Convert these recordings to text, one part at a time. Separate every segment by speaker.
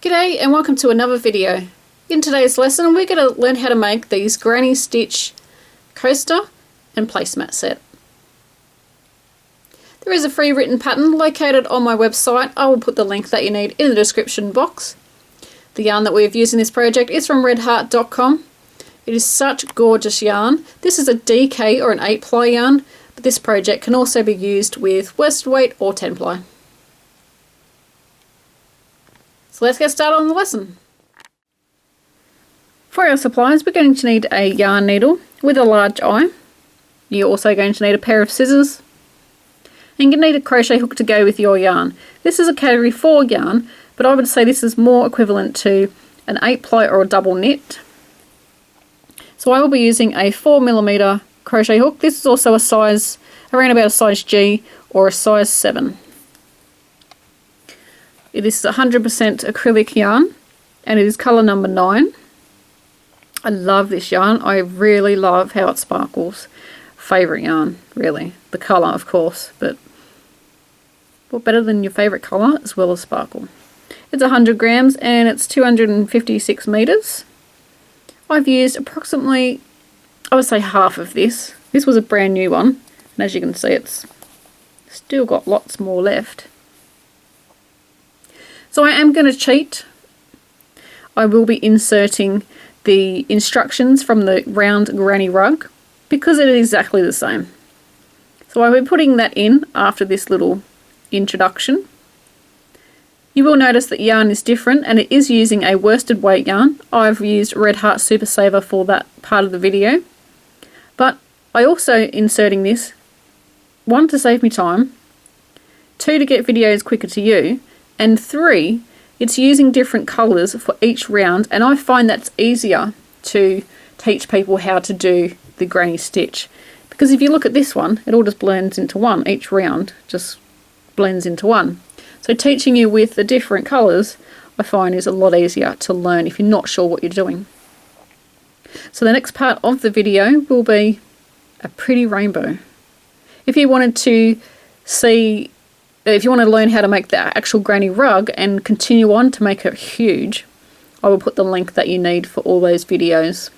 Speaker 1: G'day and welcome to another video. In today's lesson we're going to learn how to make these granny stitch coaster and placemat set. There is a free written pattern located on my website. I will put the link that you need in the description box. The yarn that we've used in this project is from redheart.com. It is such gorgeous yarn. This is a DK or an 8-ply yarn, but this project can also be used with worsted weight or 10-ply. So let's get started on the lesson. For our supplies, we're going to need a yarn needle with a large eye. You're also going to need a pair of scissors. And you're going to need a crochet hook to go with your yarn. This is a category 4 yarn, but I would say this is more equivalent to an 8-ply or a double knit. So I will be using a 4mm crochet hook. This is also a size, around about a size G or a size 7. It is 100% acrylic yarn and it is colour number 9. I love this yarn. I really love how it sparkles. Favourite yarn, really. The colour, of course, but what better than your favourite colour as well as sparkle. It's 100 grams and it's 256 metres. I've used approximately, I would say half of this. This was a brand new one, and as you can see it's still got lots more left. So I am going to cheat. I will be inserting the instructions from the round granny rug because it is exactly the same. So I'll be putting that in after this little introduction. You will notice that yarn is different and it is using a worsted weight yarn. I've used Red Heart Super Saver for that part of the video. But I also inserting this, 1 to save me time, 2 to get videos quicker to you, and 3, it's using different colours for each round, and I find that's easier to teach people how to do the granny stitch. Because if you look at this one, it all just blends into one. Each round just blends into one. So teaching you with the different colours, I find is a lot easier to learn if you're not sure what you're doing. So the next part of the video will be a pretty rainbow. If you wanted to see, if you want to learn how to make the actual granny rug and continue on to make it huge, I will put the link that you need for all those videos.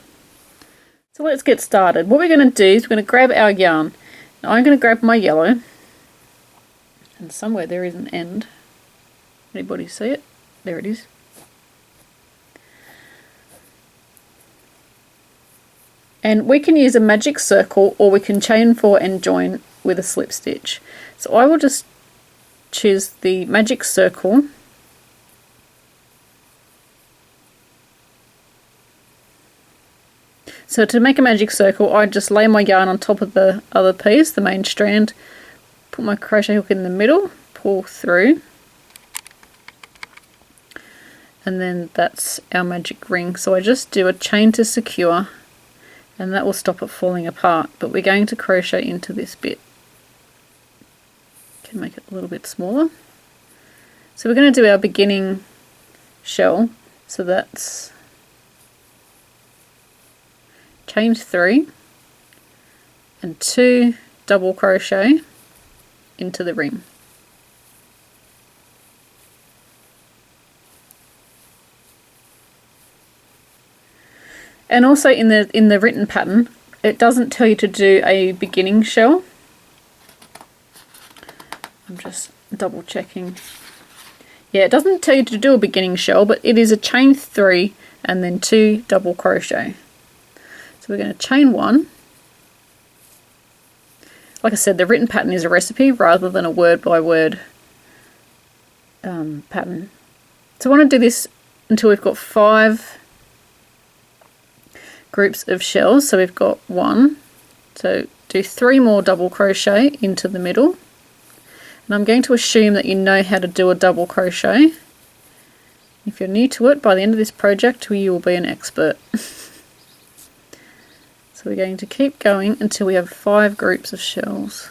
Speaker 1: So let's get started. What we're going to do is we're going to grab our yarn. Now I'm going to grab my yellow, and somewhere there is an end. Anybody see it? There it is. And we can use a magic circle or we can chain 4 and join with a slip stitch. So I will just choose the magic circle. So to make a magic circle, I just lay my yarn on top of the other piece, the main strand, put my crochet hook in the middle, pull through, and then that's our magic ring. So I just do a chain to secure and that will stop it falling apart, but we're going to crochet into this bit. Can make it a little bit smaller. So we're going to do our beginning shell, so that's chain 3 and 2 double crochet into the ring. And also in the written pattern, it doesn't tell you to do a beginning shell. I'm just double checking. Yeah, it doesn't tell you to do a beginning shell, but it is a chain 3 and then 2 double crochet. So we're going to chain 1. Like I said, the written pattern is a recipe rather than a word by word pattern. So I want to do this until we've got 5 groups of shells. So we've got 1. So do 3 more double crochet into the middle. And I'm going to assume that you know how to do a double crochet. If you're new to it, by the end of this project you will be an expert. So we're going to keep going until we have 5 groups of shells.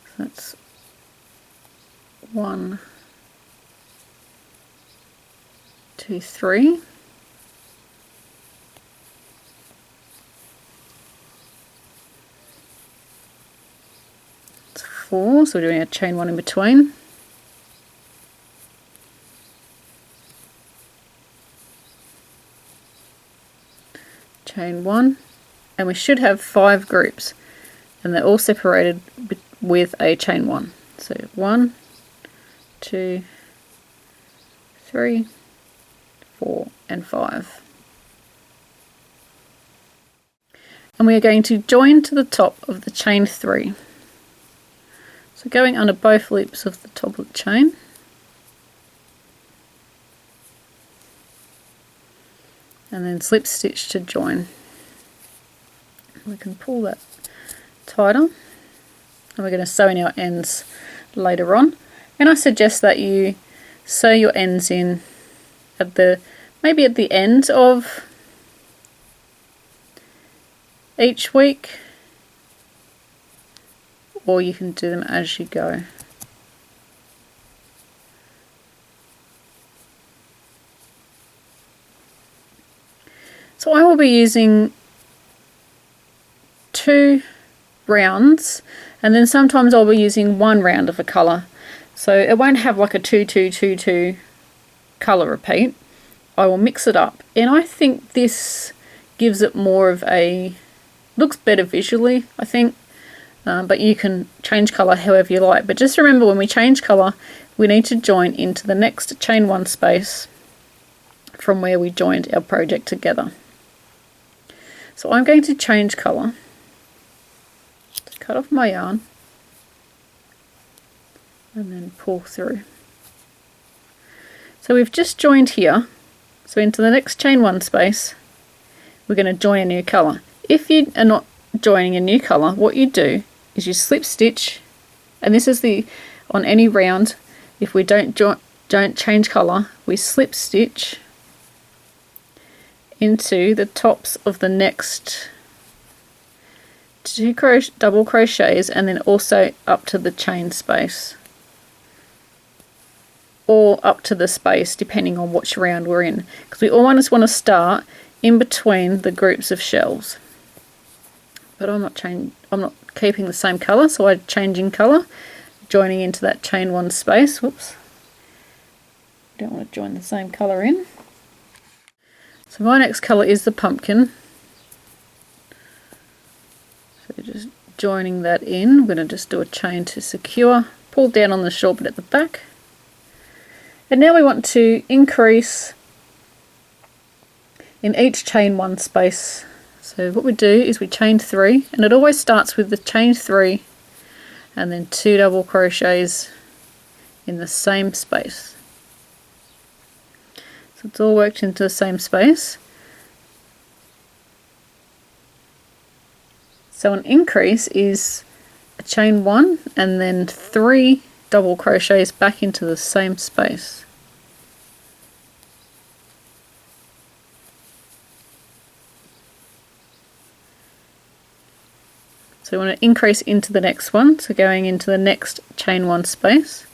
Speaker 1: So that's 1, 2, 3. 4, so we're doing a chain 1 in between. Chain 1, and we should have 5 groups, and they're all separated with a chain 1. So 1, 2, 3, 4 and 5. And we are going to join to the top of the chain 3. So going under both loops of the top of the chain, and then slip stitch to join. We can pull that tighter, and we're going to sew in our ends later on. And I suggest that you sew your ends in at maybe at the end of each week, or you can do them as you go. So I will be using 2 rounds, and then sometimes I'll be using 1 round of a colour. So it won't have like a 2, 2, 2, 2 colour repeat. I will mix it up, and I think this gives it more of a, looks better visually, I think. But you can change colour however you like. But just remember, when we change colour, we need to join into the next chain 1 space from where we joined our project together. So I'm going to change colour, cut off my yarn, and then pull through. So we've just joined here, so into the next chain 1 space we're going to join a new colour. If you are not joining a new colour, what you do is you slip stitch, and this is on any round, if we don't change colour, we slip stitch into the tops of the next 2 double crochets, and then also up to the chain space, or up to the space depending on which round we're in, because we always want to start in between the groups of shells. But I'm not keeping the same colour, so I'm changing colour, joining into that chain 1 space. Whoops, don't want to join the same colour in. So my next colour is the pumpkin. So just joining that in, we're going to just do a chain to secure, pull down on the short bit at the back. And now we want to increase in each chain 1 space. So what we do is we chain 3, and it always starts with the chain 3 and then 2 double crochets in the same space. So it's all worked into the same space. So an increase is a chain 1 and then 3 double crochets back into the same space. So we want to increase into the next one, so going into the next chain 1 space,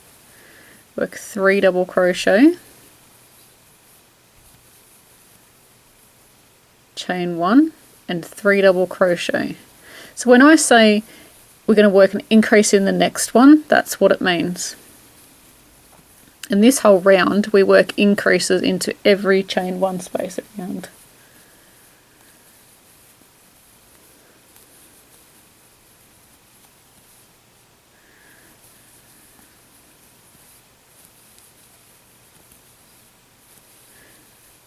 Speaker 1: work 3 double crochet, chain 1 and 3 double crochet. So when I say we're going to work an increase in the next one, that's what it means. In this whole round we work increases into every chain 1 space around.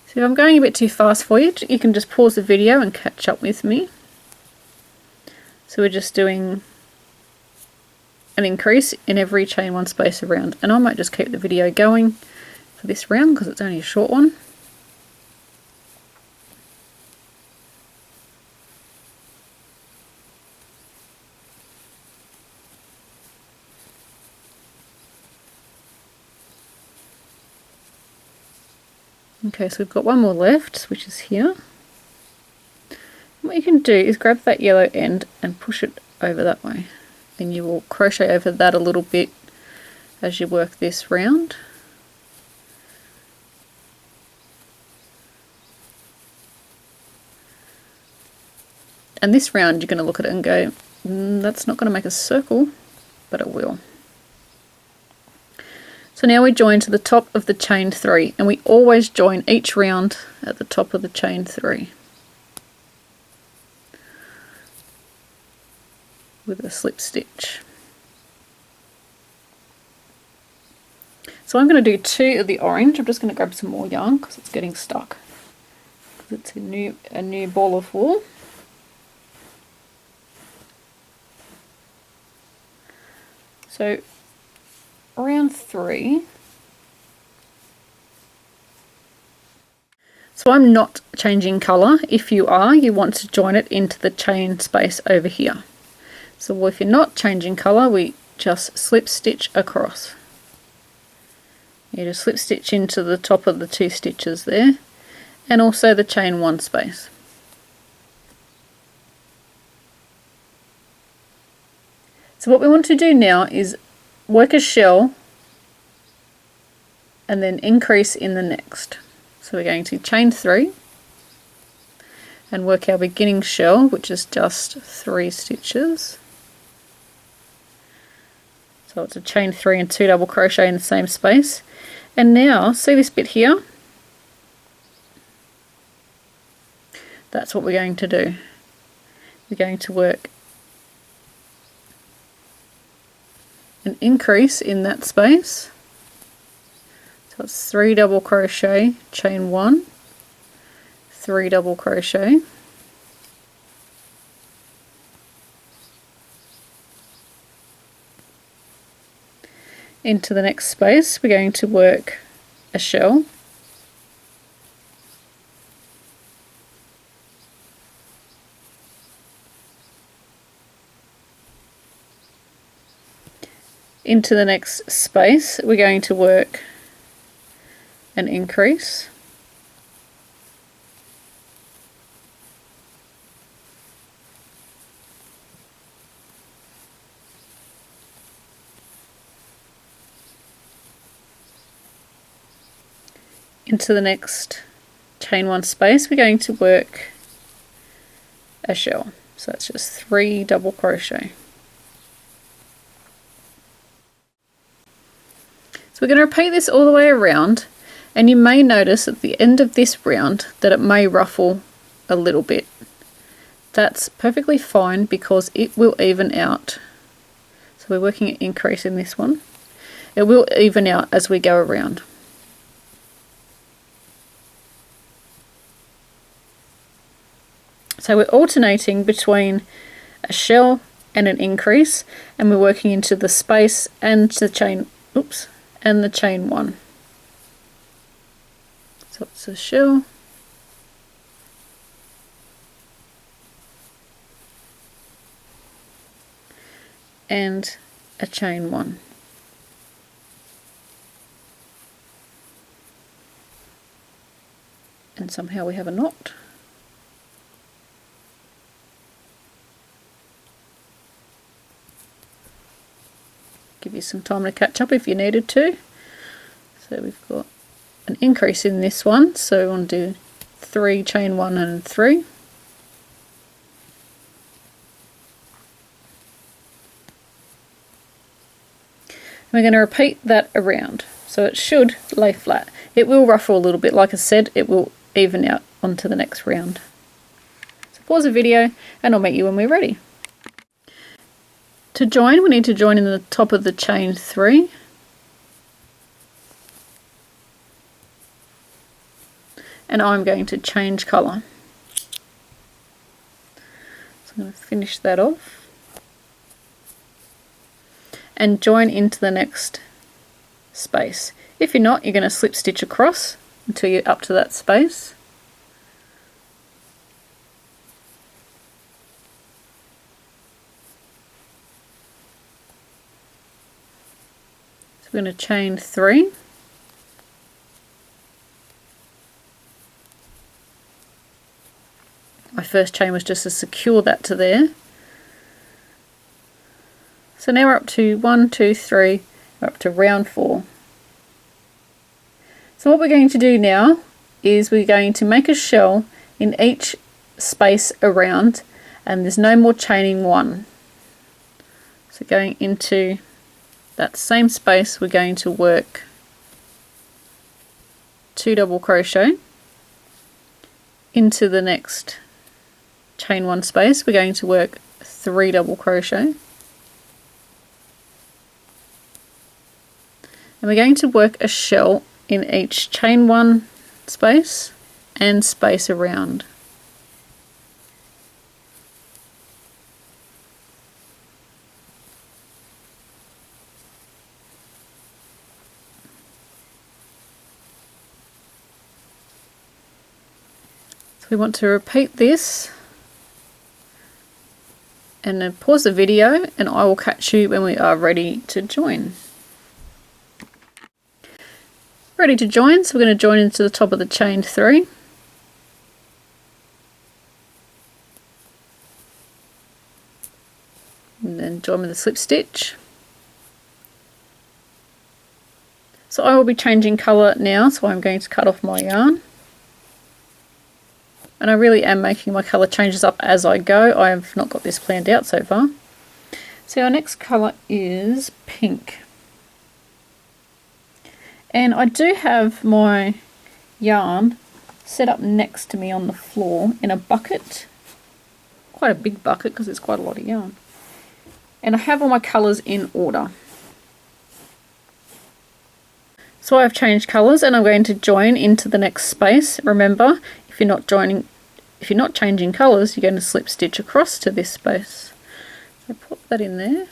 Speaker 1: So if I'm going a bit too fast for you, you can just pause the video and catch up with me. So we're just doing an increase in every chain 1 space around, and I might just keep the video going for this round because it's only a short one. Okay, so we've got one more left, which is here. What you can do is grab that yellow end and push it over that way. Then you will crochet over that a little bit as you work this round. And this round you're going to look at it and go, that's not going to make a circle. but it will. So now we join to the top of the chain 3, and we always join each round at the top of the chain 3 with a slip stitch. So I'm going to do 2 of the orange. I'm just going to grab some more yarn because it's getting stuck. It's a new ball of wool. So round 3. So I'm not changing colour. If you are, you want to join it into the chain space over here. So if you're not changing colour, we just slip stitch across. You just slip stitch into the top of the 2 stitches there, and also the chain 1 space. So what we want to do now is work a shell and then increase in the next. So we're going to chain 3 and work our beginning shell, which is just 3 stitches. So it's a chain 3 and 2 double crochet in the same space. And now, see this bit here? That's what we're going to do. We're going to work an increase in that space. So it's 3 double crochet, chain 1, 3 double crochet, into the next space we're going to work a shell, into the next space we're going to work an increase, into the next chain 1 space we're going to work a shell. So that's just 3 double crochet. So we're going to repeat this all the way around, and you may notice at the end of this round that it may ruffle a little bit. That's perfectly fine because it will even out. So we're working an increase in this one. It will even out as we go around. So we're alternating between a shell and an increase, and we're working into the space and the chain, and the chain 1. So it's a shell, and a chain 1. And somehow we have a knot. Give you some time to catch up if you needed to. So we've got an increase in this one, so we want to do 3 chain 1 and 3. We're going to repeat that around, so it should lay flat. It will ruffle a little bit, like I said, it will even out onto the next round. So pause the video and I'll meet you when we're ready. To join, we need to join in the top of the chain 3. And I'm going to change colour. So I'm going to finish that off. And join into the next space. If you're not, you're going to slip stitch across until you're up to that space. So we're going to chain 3. My first chain was just to secure that to there. So now we're up to 1, 2, 3, we're up to round 4. So what we're going to do now is we're going to make a shell in each space around, and there's no more chaining 1. So going into that same space, we're going to work 2 double crochet. Into the next chain 1 space, we're going to work 3 double crochet. And we're going to work a shell in each chain 1 space and space around. So we want to repeat this, and then pause the video and I will catch you when we are ready to join. Ready to join, so we're going to join into the top of the chain 3. And then join with a slip stitch. So I will be changing colour now, so I'm going to cut off my yarn. And I really am making my colour changes up as I go. I have not got this planned out so far. So our next colour is pink. And I do have my yarn set up next to me on the floor in a bucket. Quite a big bucket because it's quite a lot of yarn. And I have all my colours in order. So I've changed colours and I'm going to join into the next space. Remember, if you're not changing colours, you're going to slip stitch across to this space. So put that in there.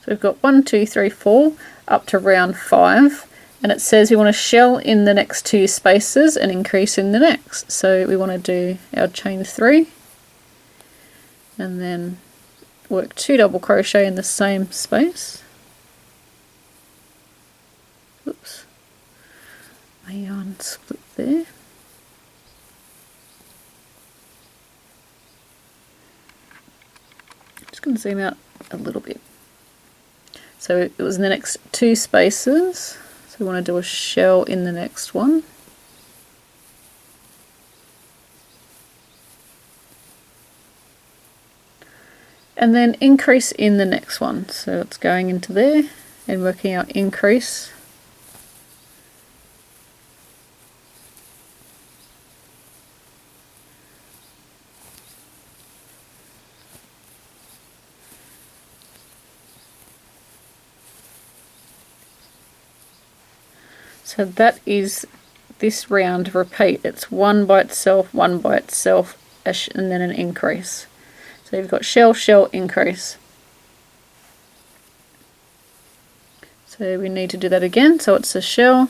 Speaker 1: So we've got 1, 2, 3, 4 up to round 5, and it says we want to shell in the next 2 spaces and increase in the next. So we want to do our chain 3 and then work 2 double crochet in the same space. Oops, my yarn split there. Just going to zoom out a little bit. So it was in the next 2 spaces, so we want to do a shell in the next one. And then increase in the next one. So it's going into there and working out increase. So that is this round repeat. It's 1 by itself, 1 by itself, and then an increase. So you've got shell, shell, increase. So we need to do that again. So it's a shell,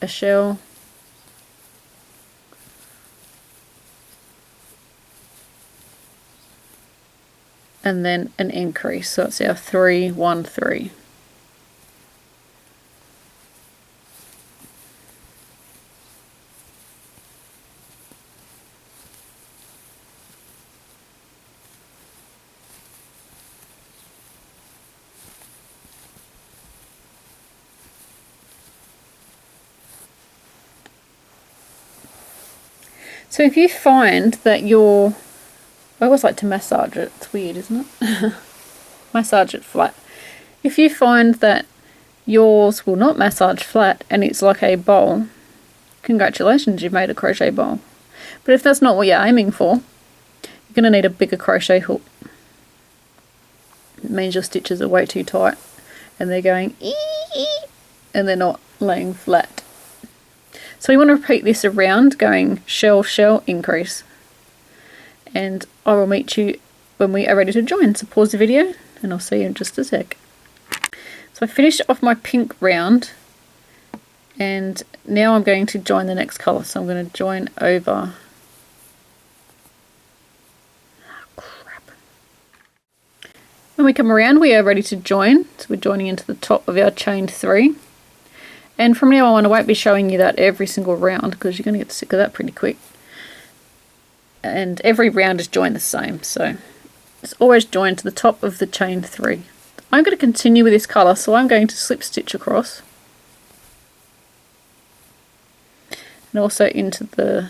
Speaker 1: a shell, and then an increase. So it's our 3, 1, 3. So if you find that your, I always like to massage it, it's weird, isn't it? Massage it flat. If you find that yours will not massage flat and it's like a bowl, congratulations, you've made a crochet bowl. But if that's not what you're aiming for, you're going to need a bigger crochet hook. It means your stitches are way too tight and they're going ee, and they're not laying flat. So we want to repeat this around, going shell, shell, increase. And I will meet you when we are ready to join. So pause the video and I'll see you in just a sec. So I finished off my pink round and now I'm going to join the next colour. So I'm going to join over. Oh, crap. When we come around, we are ready to join. So we're joining into the top of our chain 3. And from now on I won't be showing you that every single round because you're going to get sick of that pretty quick. And every round is joined the same, so it's always joined to the top of the chain 3, the I'm going to continue with this colour, so I'm going to slip stitch across and also into the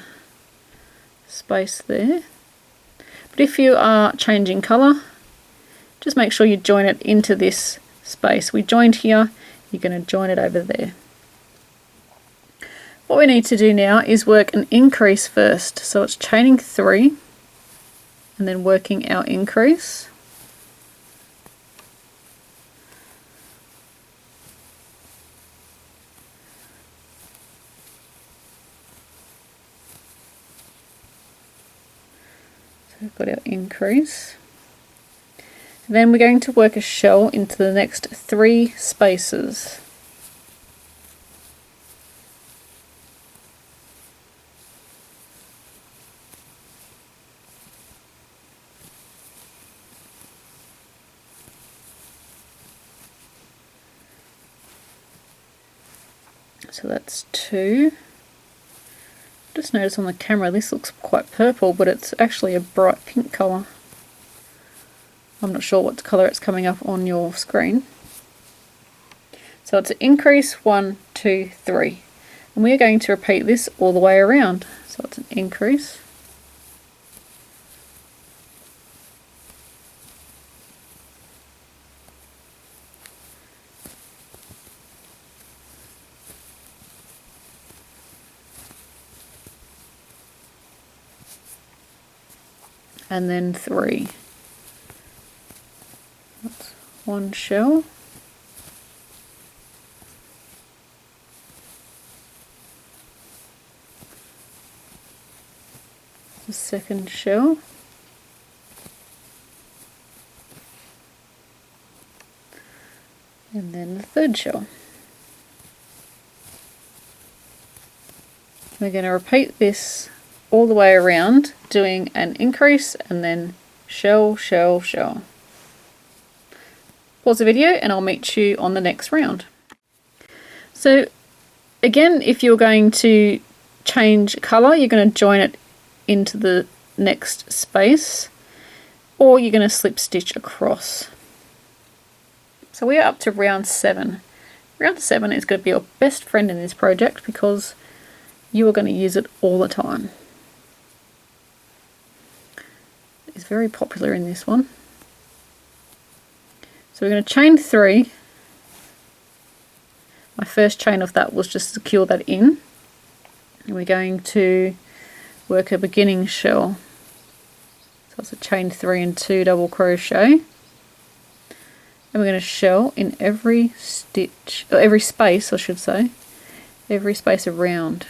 Speaker 1: space there. But if you are changing colour, just make sure you join it into this space. We joined here, you're going to join it over there. What we need to do now is work an increase first. So it's chaining 3 and then working our increase. So we've got our increase. And then we're going to work a shell into the next 3 spaces. So that's 2. Just notice on the camera this looks quite purple, but it's actually a bright pink colour. I'm not sure what colour it's coming up on your screen. So it's an increase 1, 2, 3. And we are going to repeat this all the way around. So it's an increase. And then 3. That's 1 shell. The second shell. And then the third shell. We're going to repeat this all the way around, doing an increase and then shell, shell, shell. Pause the video and I'll meet you on the next round. So again, if you're going to change colour, you're going to join it into the next space, or you're going to slip stitch across. So we are up to round 7. Round 7 is going to be your best friend in this project because you are going to use it all the time. It's very popular in this one. So we're going to chain 3. My first chain of that was just to secure that in. And we're going to work a beginning shell. So it's a chain 3 and 2 double crochet. And we're going to shell in every stitch, or every space I should say, every space around.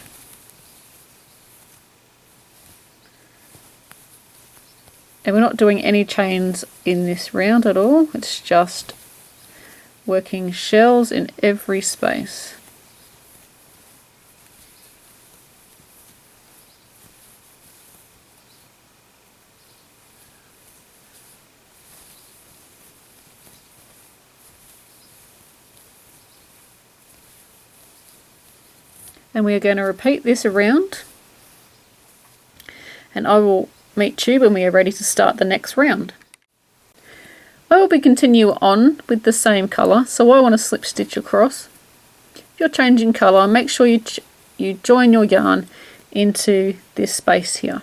Speaker 1: And we're not doing any chains in this round at all, it's just working shells in every space. And we are going to repeat this around, and I will meet you when we are ready to start the next round. I will be continue on with the same colour, so I want to slip stitch across. If you're changing colour, make sure you join your yarn into this space here.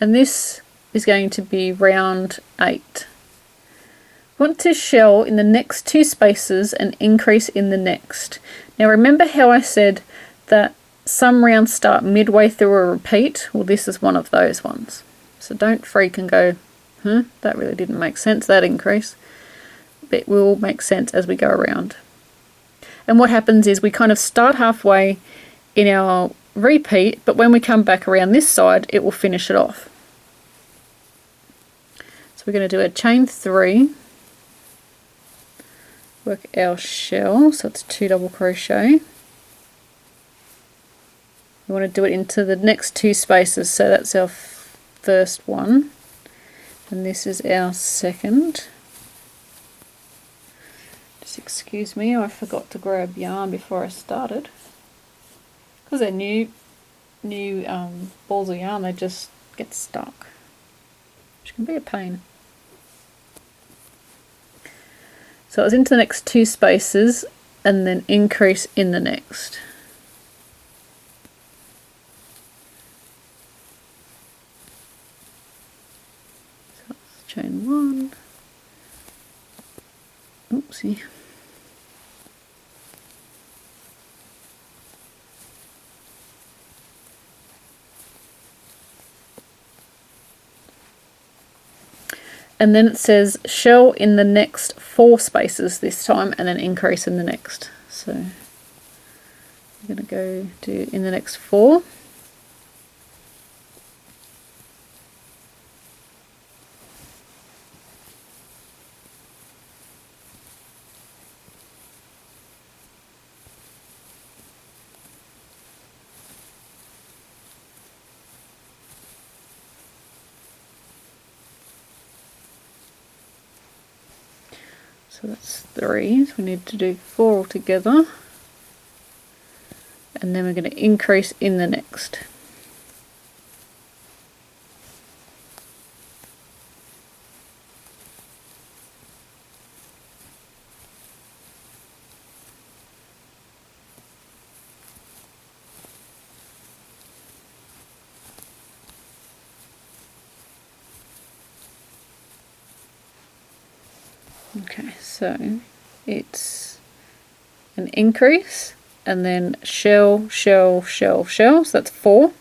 Speaker 1: And this is going to be round 8. Want to shell in the next 2 spaces and increase in the next. Now remember how I said that some rounds start midway through a repeat? Well, this is one of those ones. So don't freak and go, that really didn't make sense, that increase. It will make sense as we go around. And what happens is we kind of start halfway in our repeat, but when we come back around this side, it will finish it off. So we're going to do a chain 3, work our shell, so it's 2 double crochet. We want to do it into the next 2 spaces, so that's our first one, and this is our second. Just excuse me, I forgot to grab yarn before I started. Because they're new balls of yarn, they just get stuck, which can be a pain. So it's into the next 2 spaces and then increase in the next. So let's chain 1. Oopsie. And then it says shell in the next 4 spaces this time and then increase in the next. So I'm going to go do in the next 4. So that's 3, so we need to do 4 altogether. And then we're going to increase in the next. Okay, so it's an increase and then shell, shell, shell, shell, so that's 4,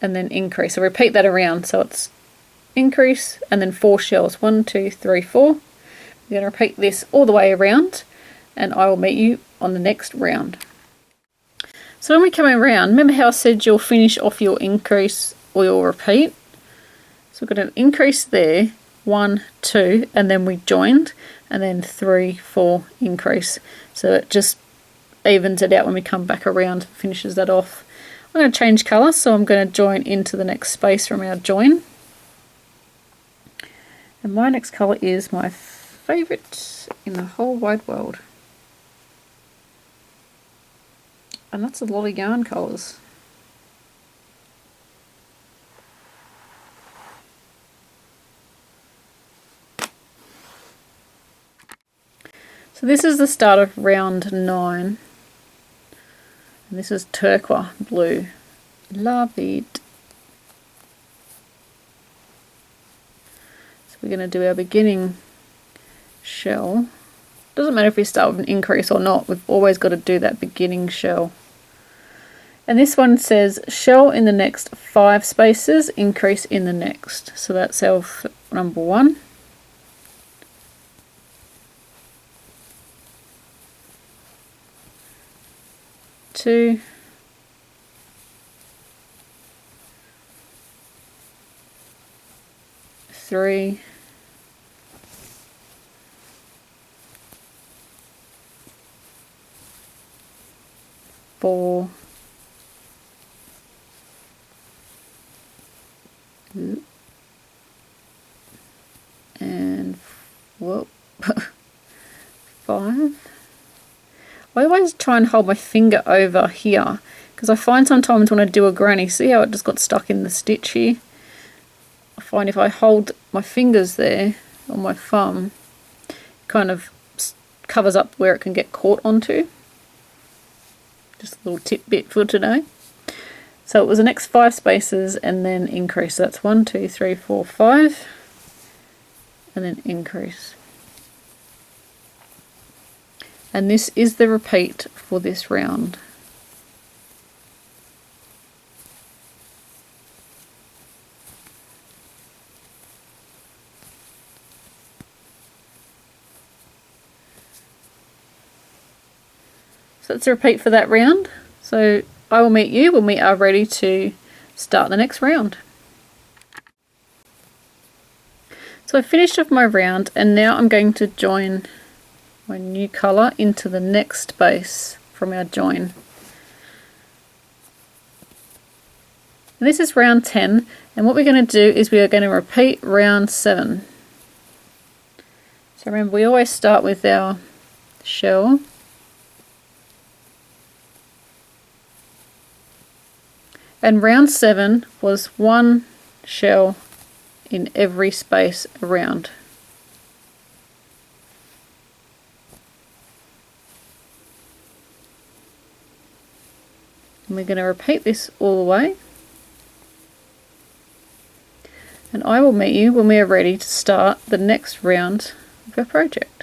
Speaker 1: and then increase. So repeat that around, so it's increase and then 4 shells, 1, 2, 3, 4. We're going to repeat this all the way around and I will meet you on the next round. So when we come around, remember how I said you'll finish off your increase or your repeat? So we're going to increase there, 1, 2, and then we joined, and then 3, 4, increase. So it just evens it out when we come back around, finishes that off. I'm going to change colour, so I'm going to join into the next space from our join. And my next colour is my favourite in the whole wide world. And that's a lot of yarn colours. So this is the start of round 9. And this is turquoise blue. Love it. So we're going to do our beginning shell. Doesn't matter if we start with an increase or not, we've always got to do that beginning shell. And this one says shell in the next 5 spaces, increase in the next. So that's our number 1. Two, 3, 4, and whoa, 5. I always try and hold my finger over here because I find sometimes when I do a granny, see how it just got stuck in the stitch here? I find if I hold my fingers there on my thumb, it kind of covers up where it can get caught onto. Just a little tidbit for today. So it was the next 5 spaces and then increase. So that's 1, 2, 3, 4, 5, and then increase. And this is the repeat for this round. So that's a repeat for that round. So I will meet you when we are ready to start the next round. So I finished off my round and now I'm going to join my new colour into the next space from our join. And this is round 10, and what we're going to do is we are going to repeat round 7. So remember, we always start with our shell, and round 7 was 1 shell in every space around. And we're going to repeat this all the way. And I will meet you when we are ready to start the next round of our project.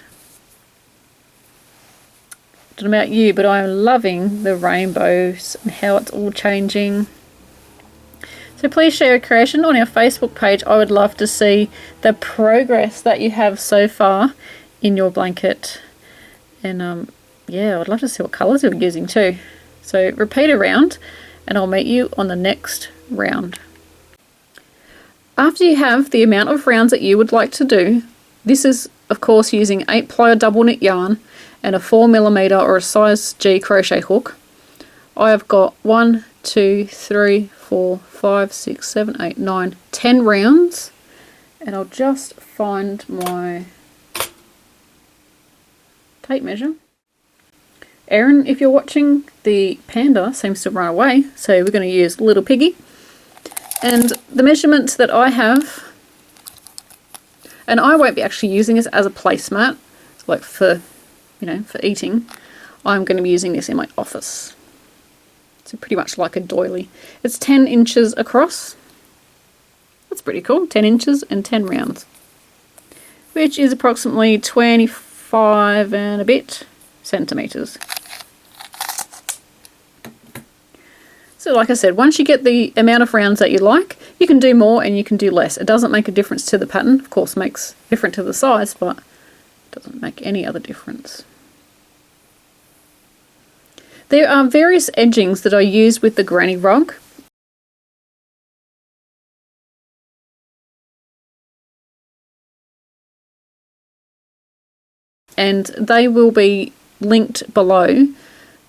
Speaker 1: I don't know about you, but I am loving the rainbows and how it's all changing. So please share a creation on our Facebook page. I would love to see the progress that you have so far in your blanket. And yeah, I'd love to see what colours you're using too. So repeat a round and I'll meet you on the next round. After you have the amount of rounds that you would like to do, this is of course using 8-ply double knit yarn and a 4mm or a size G crochet hook. I have got 1, 2, 3, 4, 5, 6, 7, 8, 9, 10 rounds, and I'll just find my tape measure. Erin, if you're watching, the panda seems to run away, so we're going to use Little Piggy. And the measurements that I have, and I won't be actually using this as a placemat, it's like for, you know, for eating. I'm going to be using this in my office. So pretty much like a doily. It's 10 inches across. That's pretty cool. 10 inches and 10 rounds. Which is approximately 25 and a bit centimetres. So like I said, once you get the amount of rounds that you like, you can do more and you can do less. It doesn't make a difference to the pattern. Of course, it makes different to the size, but it doesn't make any other difference. There are various edgings that I use with the granny rug. And they will be linked below.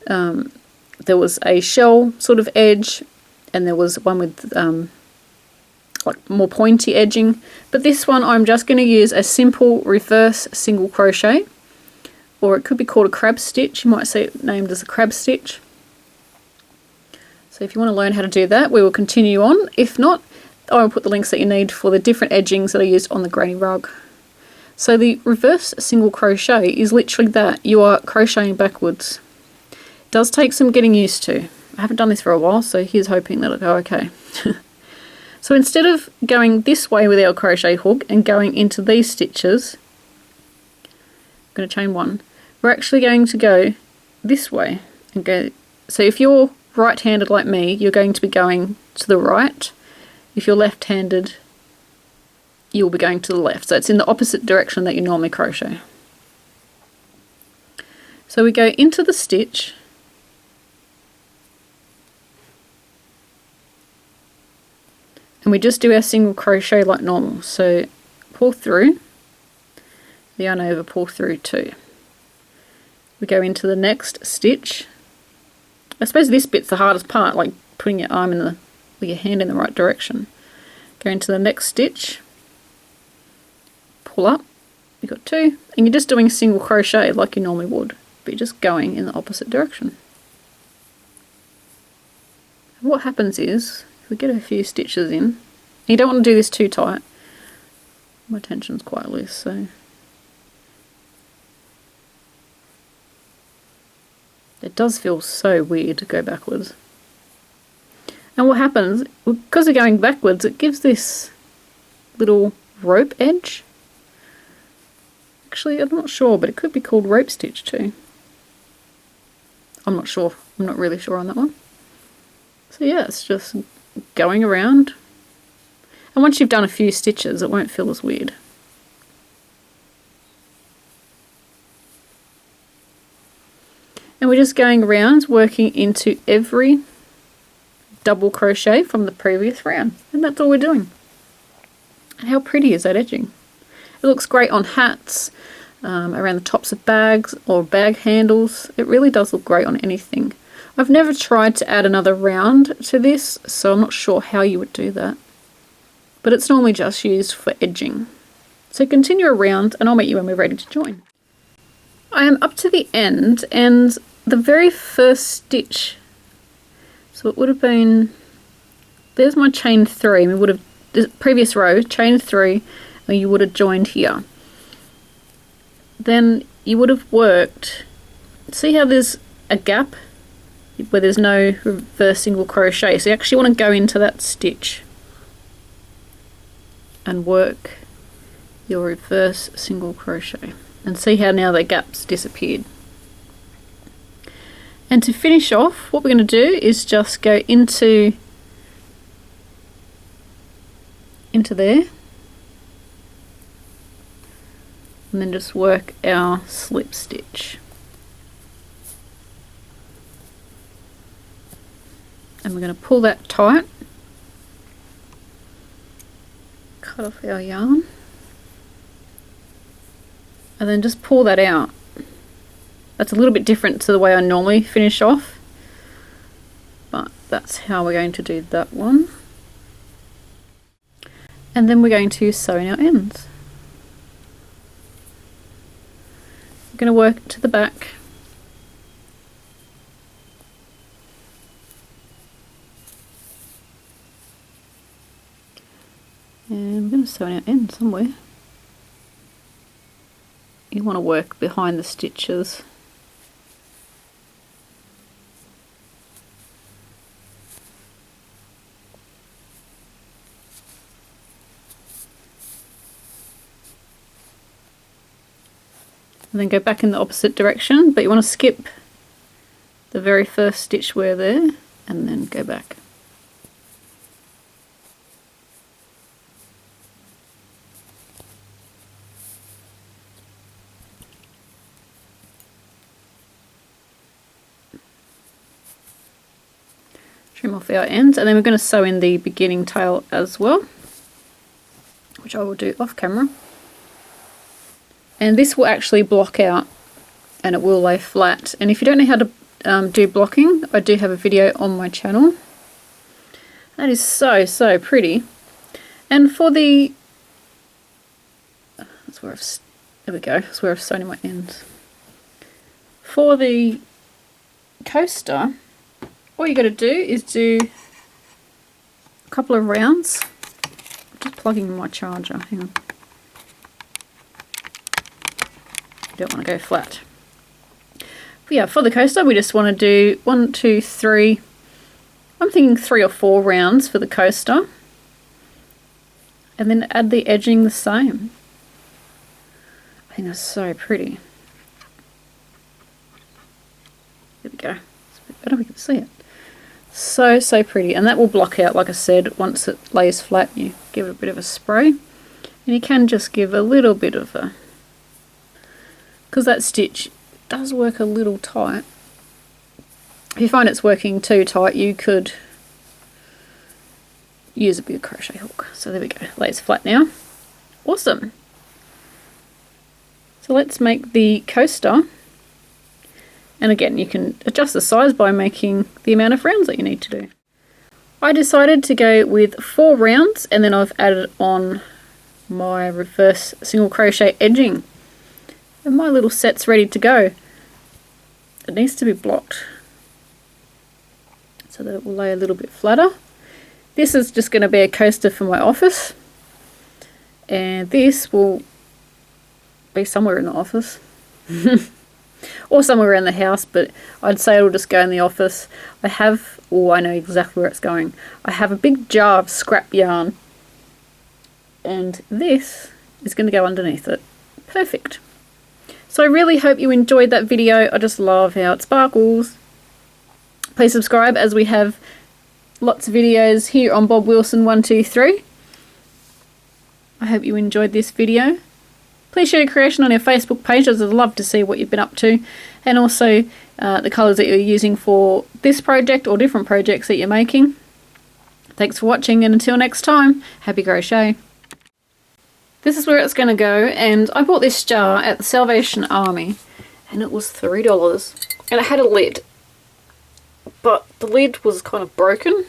Speaker 1: There was a shell sort of edge, and there was one with like more pointy edging. But this one I'm just going to use a simple reverse single crochet, or it could be called a crab stitch. You might see it named as a crab stitch. So if you want to learn how to do that, we will continue on. If not, I will put the links that you need for the different edgings that I used on the granny rug. So the reverse single crochet is literally that. You are crocheting backwards. It does take some getting used to. I haven't done this for a while, so here's hoping that it'll go okay. So instead of going this way with our crochet hook and going into these stitches, I'm going to chain one. We're actually going to go this way and go. So if you're right-handed like me, you're going to be going to the right. If you're left-handed, you'll be going to the left. So it's in the opposite direction that you normally crochet. So we go into the stitch, and we just do our single crochet like normal. So pull through, the yarn over, pull through 2. We go into the next stitch. I suppose this bit's the hardest part, like putting your arm in the, with your hand in the right direction. Go into the next stitch, pull up, you've got 2, and you're just doing a single crochet like you normally would, but you're just going in the opposite direction. And what happens is, if we get a few stitches in, you don't want to do this too tight. My tension's quite loose, so it does feel so weird to go backwards. And what happens, because we're going backwards, it gives this little rope edge. Actually, I'm not sure, but it could be called rope stitch too. I'm not sure. I'm not really sure on that one. So yeah, it's just going around. And once you've done a few stitches, it won't feel as weird. And we're just going around working into every double crochet from the previous round, and that's all we're doing. And how pretty is that edging? It looks great on hats, around the tops of bags or bag handles. It really does look great on anything. I've never tried to add another round to this, so I'm not sure how you would do that, but it's normally just used for edging. So continue around and I'll meet you when we're ready to join. I am up to the end, and the very first stitch, so it would have been, there's my chain 3, and we would have, the previous row, chain 3, and you would have joined here. Then you would have worked, see how there's a gap where there's no reverse single crochet. So you actually want to go into that stitch and work your reverse single crochet, and see how now the gaps disappeared. And to finish off, what we're going to do is just go into there, and then just work our slip stitch. And we're going to pull that tight, cut off our yarn, and then just pull that out. That's a little bit different to the way I normally finish off, but that's how we're going to do that one. And then we're going to sew in our ends. We're going to work to the back, and we're going to sew in our end somewhere. You want to work behind the stitches. And then go back in the opposite direction, but you want to skip the very first stitch where there, and then go back. Trim off our ends, and then we're going to sew in the beginning tail as well, which I will do off camera. And this will actually block out and it will lay flat. And if you don't know how to do blocking, I do have a video on my channel. That is so pretty. And for the, that's where there we go, that's where I've sewn in my ends. For the coaster, all you got to do is do a couple of rounds. I'm just plugging in my charger, hang on. Don't want to go flat. But yeah, for the coaster we just want to do 1, 2, 3, I'm thinking 3 or 4 rounds for the coaster, and then add the edging the same. I think that's so pretty. There we go. It's a bit better, we can see it. So pretty, and that will block out, like I said, once it lays flat. You give it a bit of a spray, and you can just give a little bit of a, because that stitch does work a little tight. If you find it's working too tight, you could use a big crochet hook. So there we go, lays flat now. Awesome. So let's make the coaster. And again, you can adjust the size by making the amount of rounds that you need to do. I decided to go with 4 rounds, and then I've added on my reverse single crochet edging. And my little set's ready to go. It needs to be blocked so that it will lay a little bit flatter. This is just going to be a coaster for my office, and this will be somewhere in the office or somewhere around the house, but I'd say it'll just go in the office. I have, oh, I know exactly where it's going. I have a big jar of scrap yarn, and this is going to go underneath it. Perfect. So I really hope you enjoyed that video. I just love how it sparkles. Please subscribe, as we have lots of videos here on Bob Wilson 123. I hope you enjoyed this video. Please share your creation on our Facebook page, as I'd love to see what you've been up to, and also the colours that you're using for this project or different projects that you're making. Thanks for watching, and until next time, happy crochet. This is where it's going to go, and I bought this jar at the Salvation Army, and it was $3, and it had a lid, but the lid was kind of broken.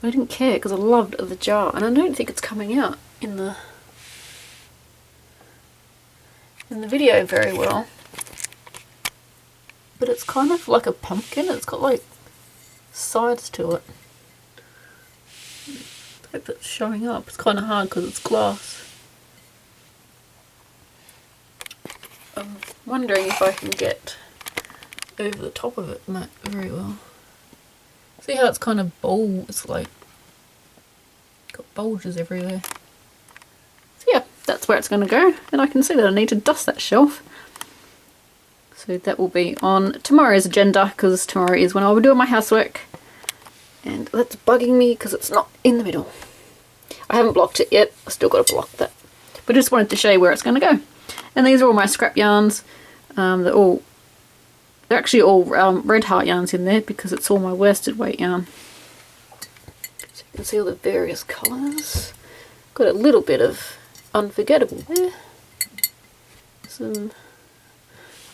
Speaker 1: I didn't care because I loved the jar, and I don't think it's coming out in the video very well, but it's kind of like a pumpkin. It's got like sides to it. I hope it's showing up. It's kind of hard because it's glass. I'm wondering if I can get over the top of it very well. See how it's kind of bold? It's like got bulges everywhere. So yeah, that's where it's going to go. And I can see that I need to dust that shelf. So that will be on tomorrow's agenda, because tomorrow is when I'll be doing my housework. And that's bugging me because it's not in the middle. I haven't blocked it yet. I've still got to block that. But I just wanted to show you where it's going to go. And these are all my scrap yarns. They're actually all red heart yarns in there because it's all my worsted weight yarn. So you can see all the various colours. Got a little bit of Unforgettable there. Some...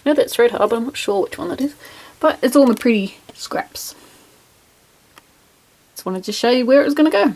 Speaker 1: I know that's red heart, but I'm not sure which one that is. But it's all my pretty scraps. Just wanted to show you where it was going to go.